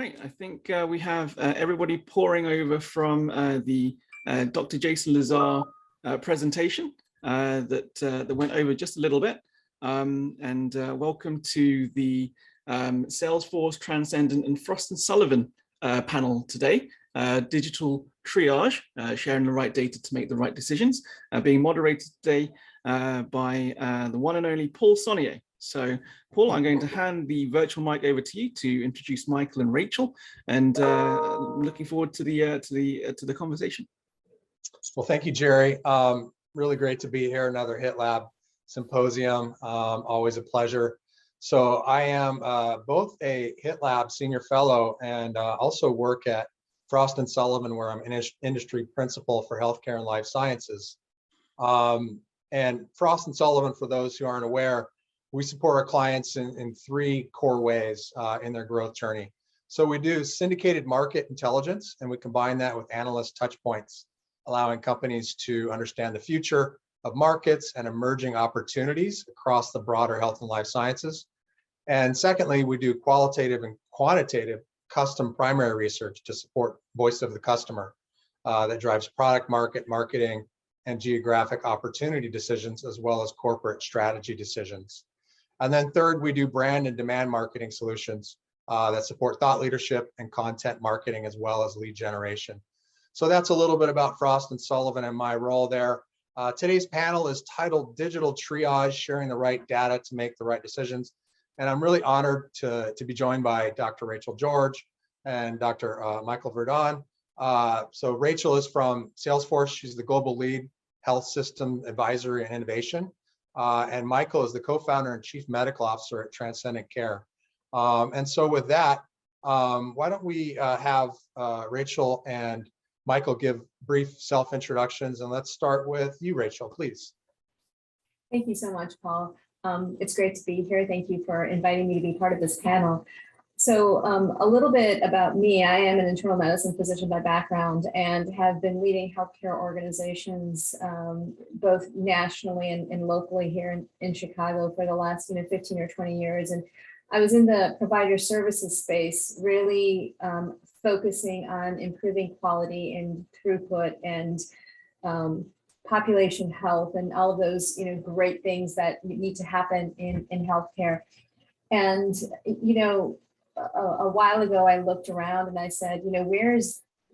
right, I think we have everybody pouring over from the Dr. Jason Lazar presentation that went over just a little bit. Welcome to the Salesforce, Transcendent, and Frost & Sullivan panel today. Digital triage, sharing the right data to make the right decisions, being moderated today by the one and only Paul Sonnier. So, Paul, I'm going to hand the virtual mic over to you to introduce Michael and Rachel, and looking forward to the conversation. Well, thank you, Jerry. Really great to be here. Another HITLAB symposium. Always a pleasure. So I am both a HITLAB senior fellow and also work at Frost & Sullivan, where I'm industry principal for healthcare and life sciences. And Frost & Sullivan, for those who aren't aware, we support our clients in three core ways in their growth journey. So we do syndicated market intelligence, and we combine that with analyst touch points, allowing companies to understand the future of markets and emerging opportunities across the broader health and life sciences. And secondly, we do qualitative and quantitative custom primary research to support voice of the customer that drives product marketing, and geographic opportunity decisions, as well as corporate strategy decisions. And then third, we do brand and demand marketing solutions that support thought leadership and content marketing, as well as lead generation. So that's a little bit about Frost & Sullivan and my role there. Today's panel is titled Digital Triage, Sharing the Right Data to Make the Right Decisions. And I'm really honored to be joined by Dr. Rachel George and Dr. Michael Verdon. So Rachel is from Salesforce. She's the global lead health system advisory and innovation. And Michael is the co-founder and chief medical officer at Transcendent Care. And so with that, why don't we have Rachel and Michael give brief self-introductions, and let's start with you, Rachel, please. Thank you so much, Paul. It's great to be here. Thank you for inviting me to be part of this panel. So a little bit about me. I am an internal medicine physician by background and have been leading healthcare organizations both nationally and locally here in Chicago for the last 15 or 20 years. And I was in the provider services space, really focusing on improving quality and throughput and population health and all of those great things that need to happen in healthcare. And a while ago, I looked around and I said,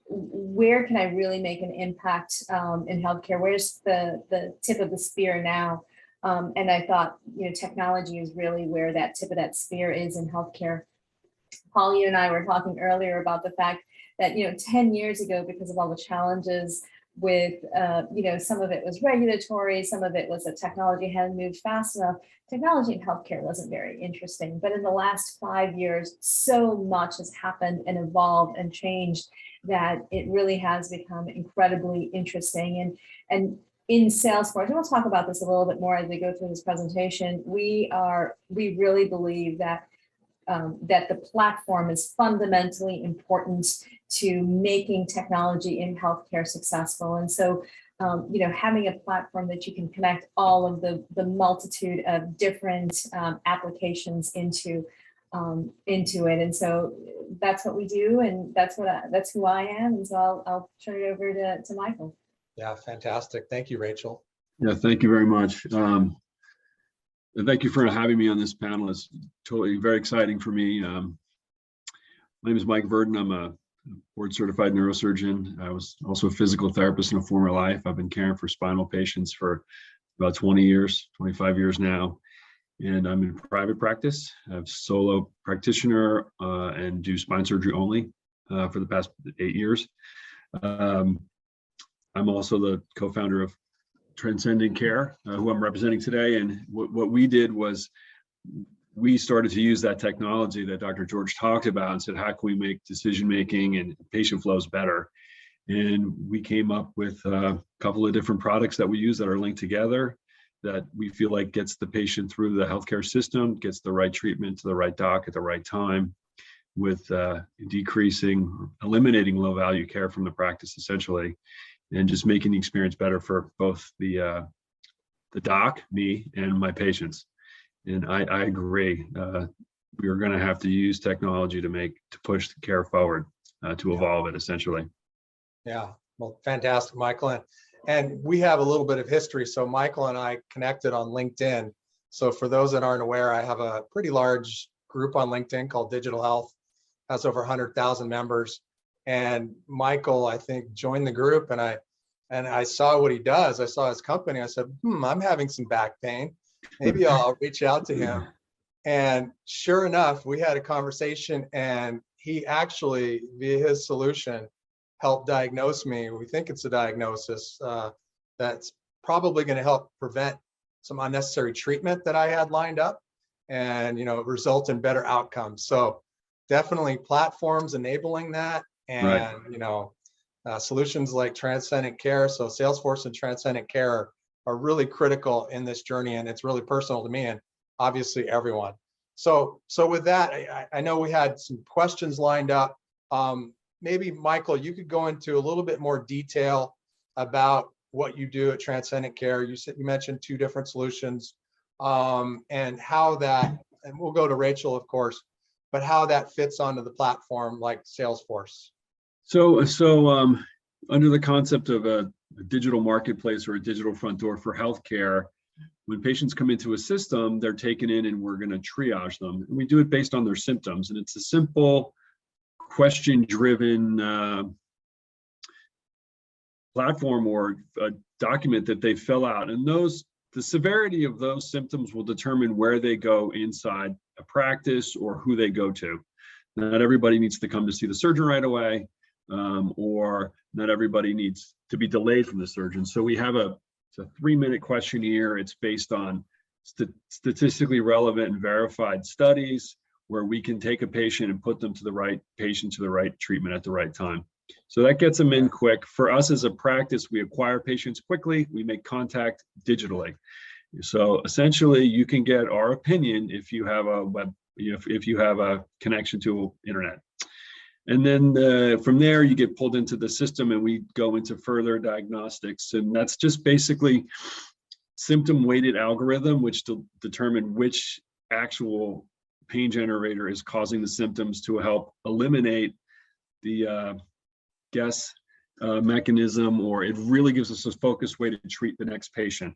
where can I really make an impact in healthcare? Where's the tip of the spear now? And I thought, technology is really where that tip of that spear is in healthcare. Paul, you and I were talking earlier about the fact that, 10 years ago, because of all the challenges with, some of it was regulatory, some of it was that technology hadn't moved fast enough. Technology in healthcare wasn't very interesting, but in the last 5 years, so much has happened and evolved and changed that it really has become incredibly interesting. And in Salesforce, and we'll talk about this a little bit more as we go through this presentation, we really believe that that the platform is fundamentally important to making technology in healthcare successful. And so, having a platform that you can connect all of the multitude of different applications into it. And so that's what we do, and that's who I am. And so I'll turn it over to Michael. Yeah, fantastic. Thank you, Rachel. Yeah, thank you very much. And thank you for having me on this panel. It's totally very exciting for me. My name is Mike Verdon. I'm a board certified neurosurgeon. I was also a physical therapist in a former life. I've been caring for spinal patients for about 20 years, 25 years now. And I'm in private practice. I'm solo practitioner and do spine surgery only for the past 8 years. I'm also the co-founder of Transcendent Care, who I'm representing today. And what we did was we started to use that technology that Dr. George talked about and said, how can we make decision-making and patient flows better? And we came up with a couple of different products that we use that are linked together that we feel like gets the patient through the healthcare system, gets the right treatment to the right doc at the right time, with eliminating low-value care from the practice, essentially, and just making the experience better for both the doc, me, and my patients. And I agree. we are going to have to use technology to push the care forward, to evolve it essentially. Yeah, well, fantastic, Michael. And we have a little bit of history. So Michael and I connected on LinkedIn. So for those that aren't aware, I have a pretty large group on LinkedIn called Digital Health, has over 100,000 members. And Michael, I think, joined the group, and I saw what he does. I saw his company. I said, I'm having some back pain. Maybe I'll reach out to him. And sure enough, we had a conversation, and he actually, via his solution, helped diagnose me. We think it's a diagnosis that's probably going to help prevent some unnecessary treatment that I had lined up, and result in better outcomes. So definitely platforms enabling that, and right. Solutions like Transcendent Care. So Salesforce and Transcendent Care are really critical in this journey, and it's really personal to me and obviously everyone. So with that, I know we had some questions lined up. Maybe Michael, you could go into a little bit more detail about what you do at Transcendent Care. You mentioned 2 different solutions, and how that, and we'll go to Rachel, of course, but how that fits onto the platform like Salesforce. So under the concept of a digital marketplace or a digital front door for healthcare, when patients come into a system, they're taken in and we're going to triage them. And we do it based on their symptoms. And it's a simple question-driven platform or a document that they fill out. And the severity of those symptoms will determine where they go inside a practice or who they go to. Not everybody needs to come to see the surgeon right away, or not everybody needs to be delayed from the surgeon. So we have it's a 3-minute questionnaire. It's based on statistically relevant and verified studies where we can take a patient and put them to the right patient to the right treatment at the right time. So that gets them in quick. For us as a practice, we acquire patients quickly. We make contact digitally. So essentially, you can get our opinion if you have a if you have a connection to internet. And then from there, you get pulled into the system, and we go into further diagnostics. And that's just basically symptom-weighted algorithm, which determine which actual pain generator is causing the symptoms to help eliminate the guess mechanism, or it really gives us a focused way to treat the next patient,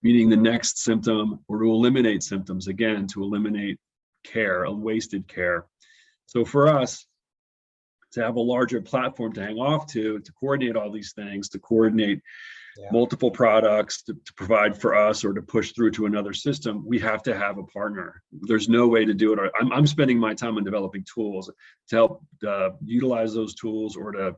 meaning the next symptom, or to eliminate symptoms, again, to eliminate care, wasted care. So for us, to have a larger platform to hang off to coordinate all these things, to coordinate multiple products, to provide for us or to push through to another system, we have to have a partner. There's no way to do it. I'm spending my time on developing tools to help utilize those tools, or to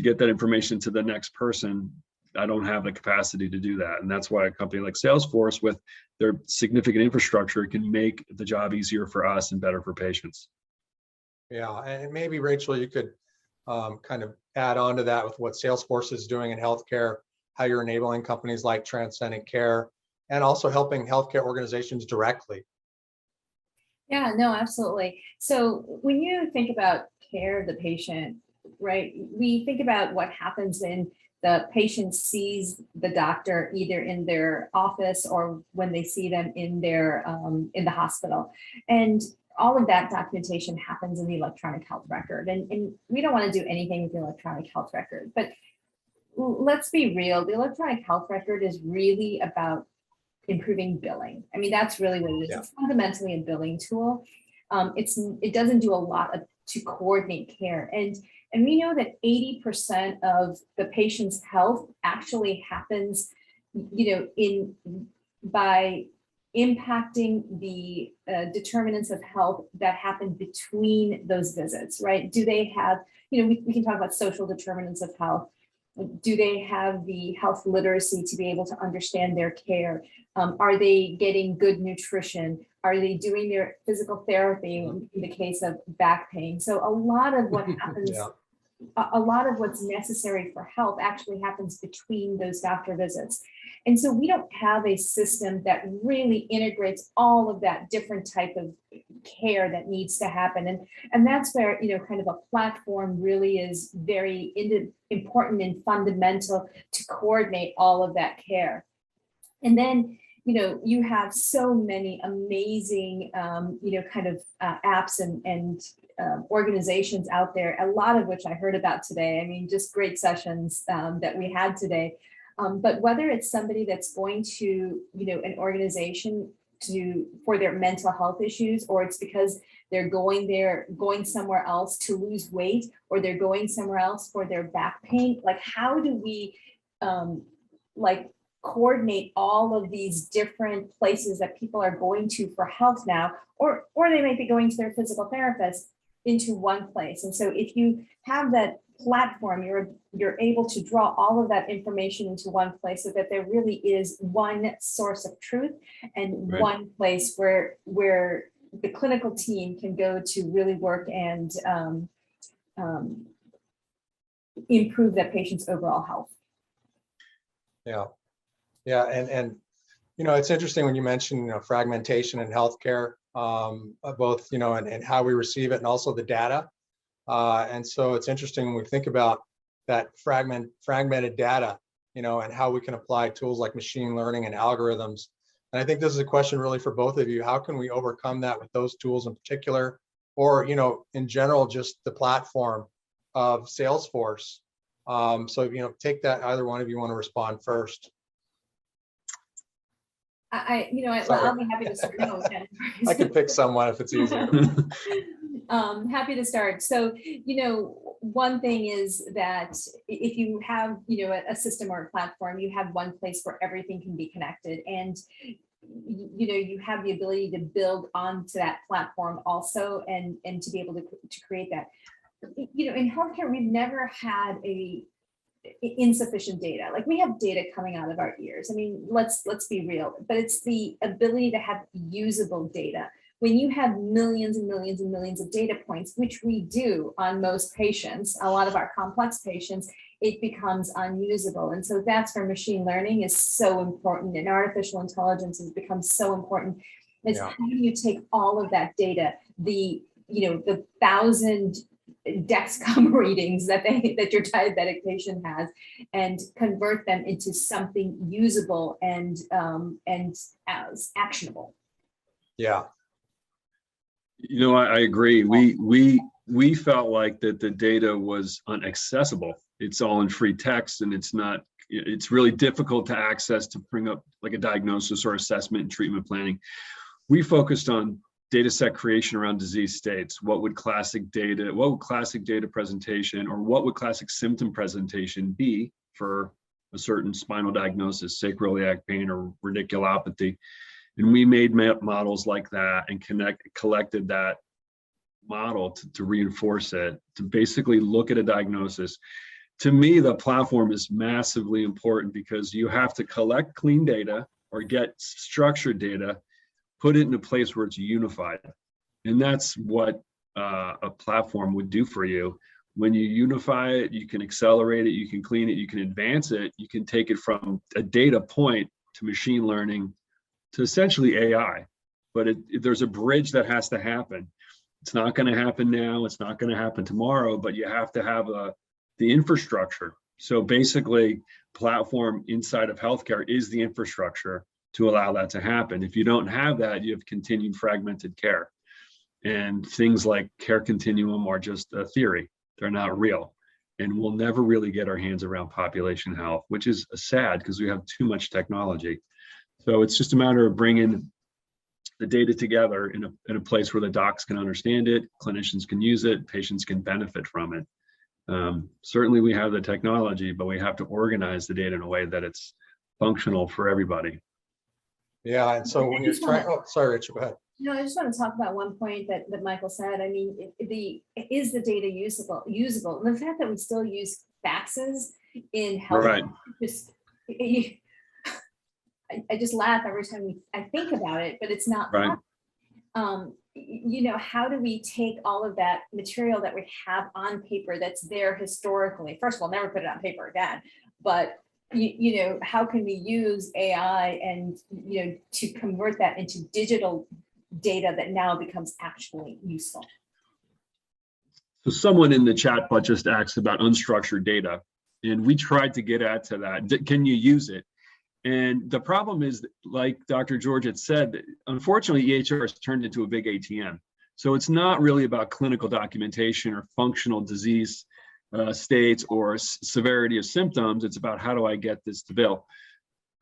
get that information to the next person. I don't have the capacity to do that. And that's why a company like Salesforce, with their significant infrastructure, can make the job easier for us and better for patients. Yeah, and maybe Rachel, you could kind of add on to that with what Salesforce is doing in healthcare, how you're enabling companies like Transcendent Care, and also helping healthcare organizations directly. Yeah, no, absolutely. So when you think about care of the patient, right, we think about what happens when the patient sees the doctor either in their office or when they see them in their in the hospital. And all of that documentation happens in the electronic health record. And we don't want to do anything with the electronic health record, but let's be real. The electronic health record is really about improving billing. I mean, that's really what it is. Yeah. It's fundamentally a billing tool. It doesn't do a lot to coordinate care. And we know that 80% of the patient's health actually happens, by impacting the determinants of health that happen between those visits, right? Do they have, we can talk about social determinants of health. Do they have the health literacy to be able to understand their care? Are they getting good nutrition? Are they doing their physical therapy in the case of back pain? So a lot of what happens, a lot of what's necessary for health actually happens between those doctor visits. And so we don't have a system that really integrates all of that different type of care that needs to happen. And that's where, kind of a platform really is very important and fundamental to coordinate all of that care. And then, you know, you have so many amazing, you know, kind of apps and organizations out there, a lot of which I heard about today. I mean, just great sessions that we had today. But whether it's somebody that's going to, you know, an organization for their mental health issues, or it's because they're going somewhere else to lose weight, or they're going somewhere else for their back pain, like how do we like coordinate all of these different places that people are going to for health now, or they might be going to their physical therapist, into one place. And so if you have that platform, you're able to draw all of that information into one place, so that there really is one source of truth and Right. one place where the clinical team can go to really work and improve that patient's overall health. Yeah. Yeah. And, you know, it's interesting when you mention, you know, fragmentation in healthcare, both, you know, and how we receive it, and also the data. And so it's interesting when we think about that fragmented data, you know, and how we can apply tools like machine learning and algorithms. And I think this is a question really for both of you. How can we overcome that with those tools in particular, or, you know, in general, just the platform of Salesforce? So, you know, take that, either one of you want to respond first. I'll be happy to start. No, I can pick someone if it's easier. Happy to start. So, you know, one thing is that if you have, you know, a system or a platform, you have one place where everything can be connected, and you know, you have the ability to build onto that platform also, and to be able to create that. You know, in healthcare, we've never had insufficient data. Like, we have data coming out of our ears. I mean, let's be real, but it's the ability to have usable data. When you have millions and millions and millions of data points, which we do on most patients, a lot of our complex patients, it becomes unusable. And so that's where machine learning is so important, and artificial intelligence has become so important. Is how do you take all of that data, the 1,000 Dexcom readings that your diabetic patient has, and convert them into something usable and as actionable. Yeah. You know, I agree. We felt like that the data was inaccessible. It's all in free text, and it's really difficult to access, to bring up like a diagnosis or assessment and treatment planning. We focused on data set creation around disease states. What would classic data presentation, or what would classic symptom presentation be for a certain spinal diagnosis, sacroiliac pain or radiculopathy? And we made models like that and collected that model to reinforce it, to basically look at a diagnosis. To me, the platform is massively important, because you have to collect clean data or get structured data, put it in a place where it's unified. And that's what a platform would do for you. When you unify it, you can accelerate it, you can clean it, you can advance it, you can take it from a data point to machine learning to essentially AI. But there's a bridge that has to happen. It's not going to happen now, it's not going to happen tomorrow, but you have to have the infrastructure. So basically, platform inside of healthcare is the infrastructure to allow that to happen. If you don't have that, you have continued fragmented care. And things like care continuum are just a theory. They're not real. And we'll never really get our hands around population health, which is sad, because we have too much technology. So it's just a matter of bringing the data together in a place where the docs can understand it, clinicians can use it, patients can benefit from it. Certainly we have the technology, but we have to organize the data in a way that it's functional for everybody. Yeah, and so when you're trying, oh, sorry, Rachel, go ahead. No, I just want to talk about one point that Michael said. I mean, is the data usable? And the fact that we still use faxes in health, Right. I just laugh every time I think about it, but it's not Right. You know, how do we take all of that material that we have on paper that's there historically? First of all, never put it on paper again, but you know, how can we use AI and, you know, to convert that into digital data that now becomes actually useful? So someone in the chat bot just asked about unstructured data, and we tried to get at to that. Can you use it? And the problem is, like Dr. George had said, unfortunately, EHR has turned into a big ATM. So it's not really about clinical documentation or functional disease states or severity of symptoms. It's about how do I get this to bill.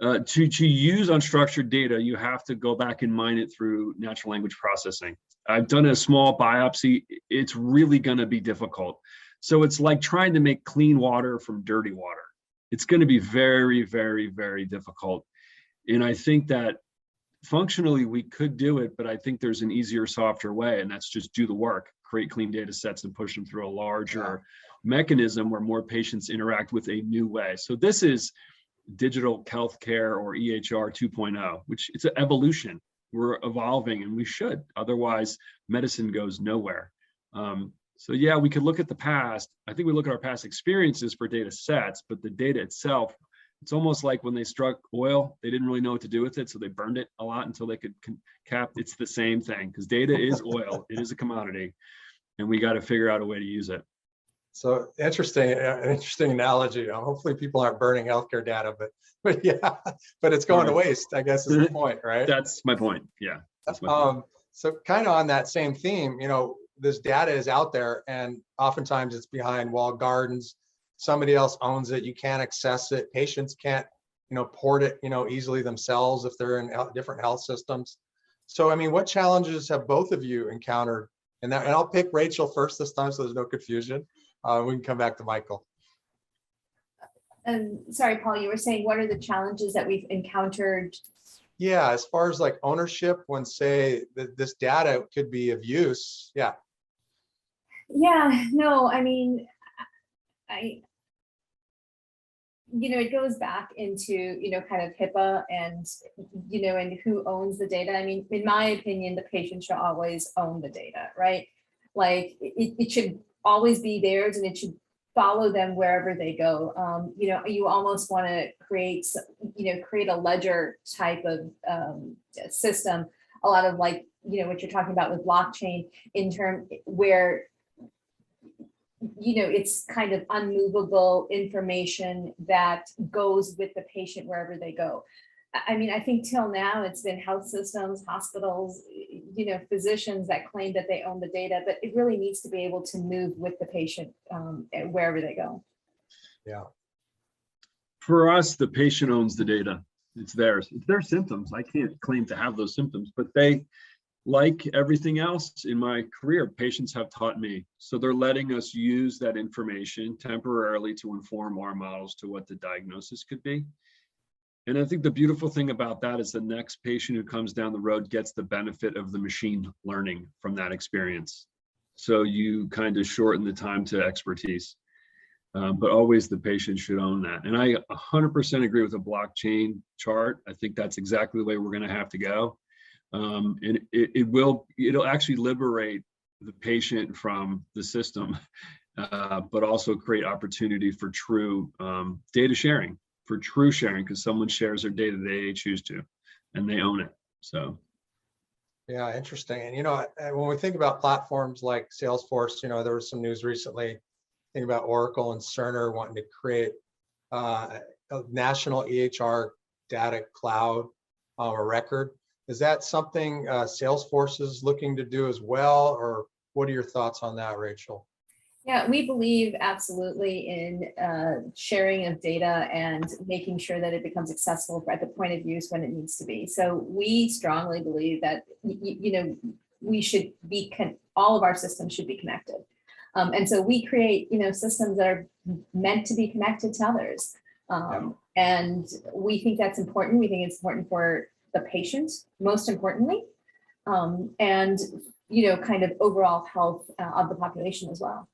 To use unstructured data, you have to go back and mine it through natural language processing. I've done a small biopsy. It's really going to be difficult. So it's like trying to make clean water from dirty water. It's going to be very, very, very difficult. And I think that functionally we could do it, but I think there's an easier, softer way, and that's just do the work, create clean data sets and push them through a larger mechanism where more patients interact with a new way. So this is digital healthcare or EHR 2.0, which it's an evolution. We're evolving and we should, otherwise medicine goes nowhere. So yeah, we could look at the past. I think we look at our past experiences for data sets, but the data itself, it's almost like when they struck oil, they didn't really know what to do with it. So they burned it a lot until they could cap. It's the same thing because data is oil. It is a commodity and we got to figure out a way to use it. So interesting, an interesting analogy. Hopefully people aren't burning healthcare data, but yeah, but it's going to waste, I guess is the point, right? That's my point. Yeah. That's my point. So kind of on that same theme, this data is out there and oftentimes it's behind walled gardens. Somebody else owns it. You can't access it. Patients can't, port it, easily themselves if they're in different health systems. So, I mean, what challenges have both of you encountered in that? And I'll pick Rachel first this time so there's no confusion. We can come back to Michael. Sorry, Paul, you were saying, what are the challenges that we've encountered? Yeah, as far as like ownership, when say that this data could be of use. Yeah. Yeah, no, I mean, it goes back into, kind of HIPAA and, and who owns the data. I mean, in my opinion, the patient should always own the data, right? Like it should always be theirs and it should follow them wherever they go. You almost want to create a ledger type of system, a lot of like, what you're talking about with blockchain in term where, it's kind of unmovable information that goes with the patient wherever they go. I mean, I think till now it's been health systems, hospitals, physicians that claim that they own the data, but it really needs to be able to move with the patient wherever they go. Yeah. For us, the patient owns the data. It's theirs. It's their symptoms. I can't claim to have those symptoms, but they, like everything else in my career, patients have taught me. So they're letting us use that information temporarily to inform our models to what the diagnosis could be. And I think the beautiful thing about that is the next patient who comes down the road gets the benefit of the machine learning from that experience. So you kind of shorten the time to expertise, but always the patient should own that. And I 100% agree with the blockchain chart. I think that's exactly the way we're going to have to go. And it'll actually liberate the patient from the system, but also create opportunity for true data sharing. For true sharing, because someone shares their data they choose to, and they own it. So, yeah, interesting. And when we think about platforms like Salesforce, there was some news recently. Think about Oracle and Cerner wanting to create a national EHR data cloud or record. Is that something Salesforce is looking to do as well, or what are your thoughts on that, Rachel? Yeah, we believe absolutely in sharing of data and making sure that it becomes accessible at the point of use when it needs to be. So we strongly believe that, we should be, all of our systems should be connected. And so we create, systems that are meant to be connected to others. And we think that's important. We think it's important for the patient, most importantly, and, kind of overall health of the population as well.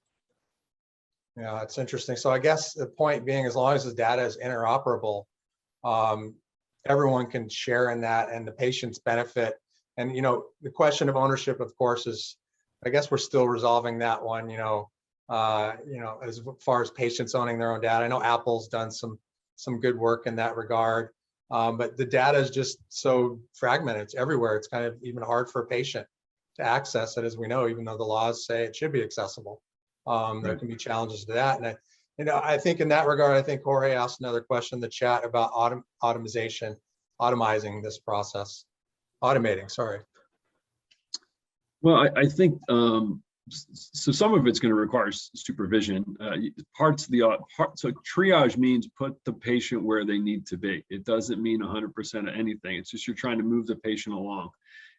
Yeah, it's interesting. So I guess the point being, as long as the data is interoperable, everyone can share in that and the patients benefit. And, the question of ownership, of course, is, I guess we're still resolving that one, as far as patients owning their own data. I know Apple's done some good work in that regard, but the data is just so fragmented. It's everywhere. It's kind of even hard for a patient to access it, as we know, even though the laws say it should be accessible. There can be challenges to that. And I think in that regard, I think Jorge asked another question in the chat about automizing this process, automating, sorry. Well, I think so. Some of it's going to require supervision. So triage means put the patient where they need to be. It doesn't mean 100% of anything. It's just you're trying to move the patient along.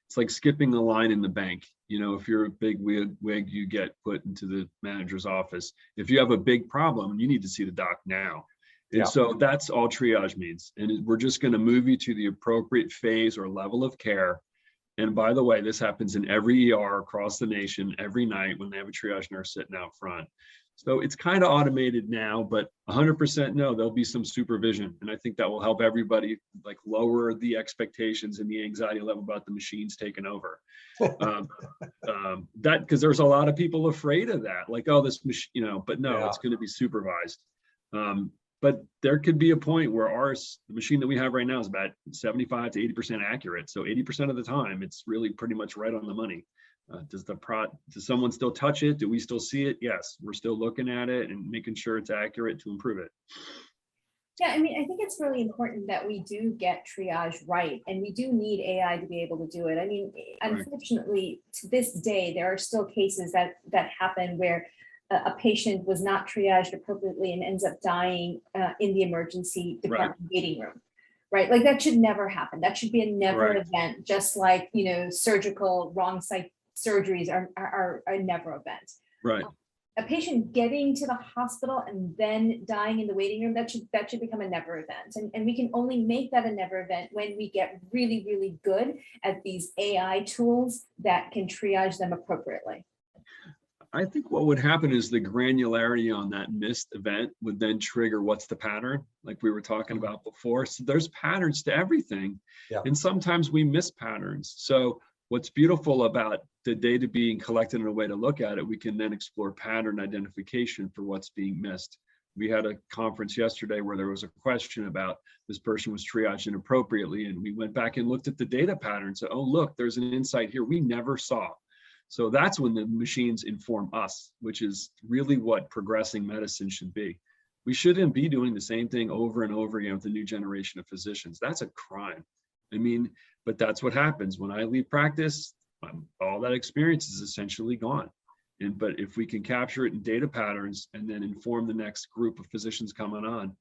It's like skipping a line in the bank. If you're a big wig, you get put into the manager's office. If you have a big problem, you need to see the doc now. And so that's all triage means. And we're just going to move you to the appropriate phase or level of care. And by the way, this happens in every ER across the nation every night when they have a triage nurse sitting out front. So it's kind of automated now, but 100% no, there'll be some supervision. And I think that will help everybody like lower the expectations and the anxiety level about the machines taking over. That because there's a lot of people afraid of that, like, oh, this machine, but no, it's going to be supervised. But there could be a point where the machine that we have right now is about 75 to 80% accurate. So 80% of the time, it's really pretty much right on the money. Does someone still touch it? Do we still see it? Yes, we're still looking at it and making sure it's accurate to improve it. Yeah, I mean, I think it's really important that we do get triage right, and we do need AI to be able to do it. I mean, unfortunately, to this day, there are still cases that happen where a patient was not triaged appropriately and ends up dying in the emergency department waiting room, right? Like that should never happen. That should be a never event, just like, surgical wrong site surgeries are a never event. Right. A patient getting to the hospital and then dying in the waiting room, that should become a never event. And we can only make that a never event when we get really, really good at these AI tools that can triage them appropriately. I think what would happen is the granularity on that missed event would then trigger what's the pattern, like we were talking about before. So there's patterns to everything. And sometimes we miss patterns. So what's beautiful about the data being collected in a way to look at it, we can then explore pattern identification for what's being missed. We had a conference yesterday where there was a question about this person was triaged inappropriately, and we went back and looked at the data patterns. Oh, look, there's an insight here we never saw. So that's when the machines inform us, which is really what progressing medicine should be. We shouldn't be doing the same thing over and over again with the new generation of physicians. That's a crime. I mean, but that's what happens when I leave practice. All that experience is essentially gone. But if we can capture it in data patterns and then inform the next group of physicians coming on,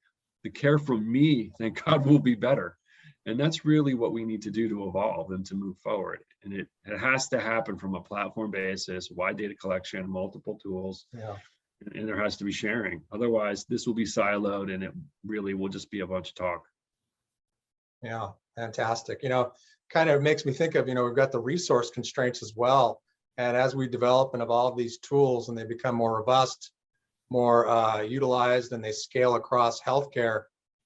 the care from me, thank God, will be better. And that's really what we need to do to evolve and to move forward. And it has to happen from a platform basis, wide data collection, multiple tools, and there has to be sharing. Otherwise, this will be siloed and it really will just be a bunch of talk. Yeah, fantastic. Kind of makes me think of, we've got the resource constraints as well. And as we develop and evolve these tools and they become more robust, more utilized, and they scale across healthcare,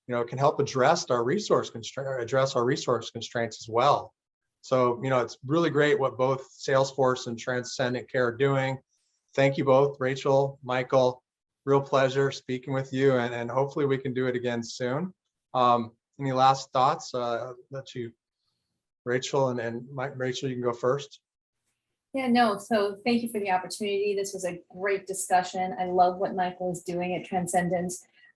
it can help address our resource constraints as well. So, it's really great what both Salesforce and Transcendent Care are doing. Thank you both, Rachel, Michael. Real pleasure speaking with you, and hopefully we can do it again soon. Any last thoughts? Let you, Rachel and Mike. Rachel, you can go first. Yeah, no, so thank you for the opportunity. This was a great discussion. I love what Michael is doing at Transcendent.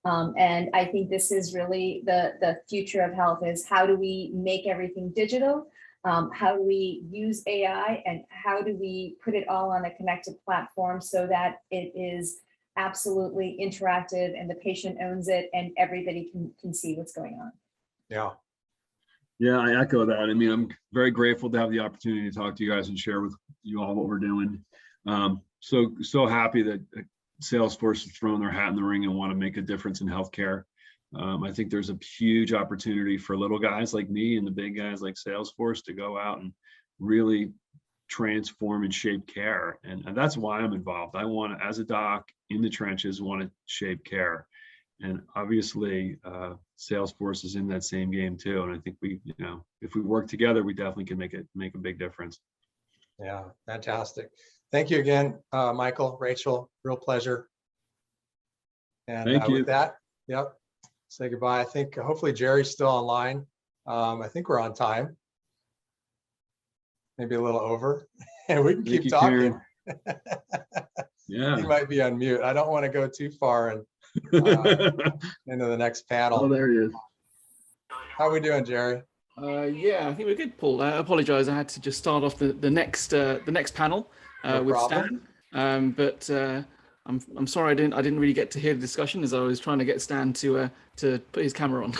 And I think this is really the future of health, is how do we make everything digital? How do we use AI, and how do we put it all on a connected platform so that it is absolutely interactive and the patient owns it and everybody can see what's going on. Yeah, I echo that. I mean, I'm very grateful to have the opportunity to talk to you guys and share with you all what we're doing. So happy that Salesforce has thrown their hat in the ring and want to make a difference in healthcare. I think there's a huge opportunity for little guys like me and the big guys like Salesforce to go out and really transform and shape care. And that's why I'm involved. I want to, as a doc in the trenches, want to shape care. And obviously, Salesforce is in that same game too. And I think we, if we work together, we definitely can make a big difference. Yeah, fantastic. Thank you again, Michael, Rachel. Real pleasure. And thank you. With that, say goodbye. I think hopefully Jerry's still online. I think we're on time. Maybe a little over, and we can keep talking. Yeah, He might be on mute. I don't want to go too far and into the next Oh, panel. there he is. How are we doing, Jerry? Yeah, I think we're good, Paul. I apologize. I had to just start off the next panel No with problem. Stan. But I'm sorry I didn't really get to hear the discussion as I was trying to get Stan to put his camera on.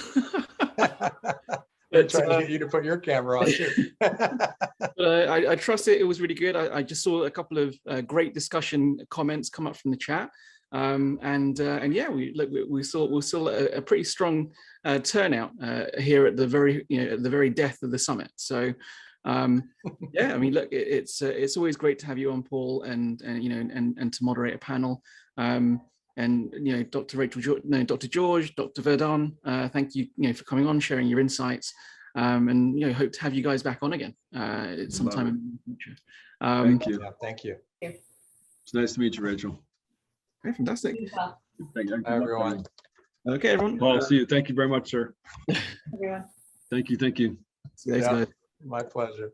We're trying to get you to put your camera on too. But I trust it. It was really good. I just saw a couple of great discussion comments come up from the chat, and yeah, we saw a pretty strong turnout here at the very death of the summit. So yeah, I mean, look, it's always great to have you on, Paul, and to moderate a panel. And Dr. Dr. George, Dr. Verdon, thank you, for coming on, sharing your insights. And hope to have you guys back on again sometime in the future. Thank you. Yeah, thank you. It's nice to meet you, Rachel. Okay, fantastic. Thank you. Hi, everyone. Okay, everyone. Paul, see you. Thank you very much, sir. Everyone. Thank you. See you later, Yeah. guys. My pleasure.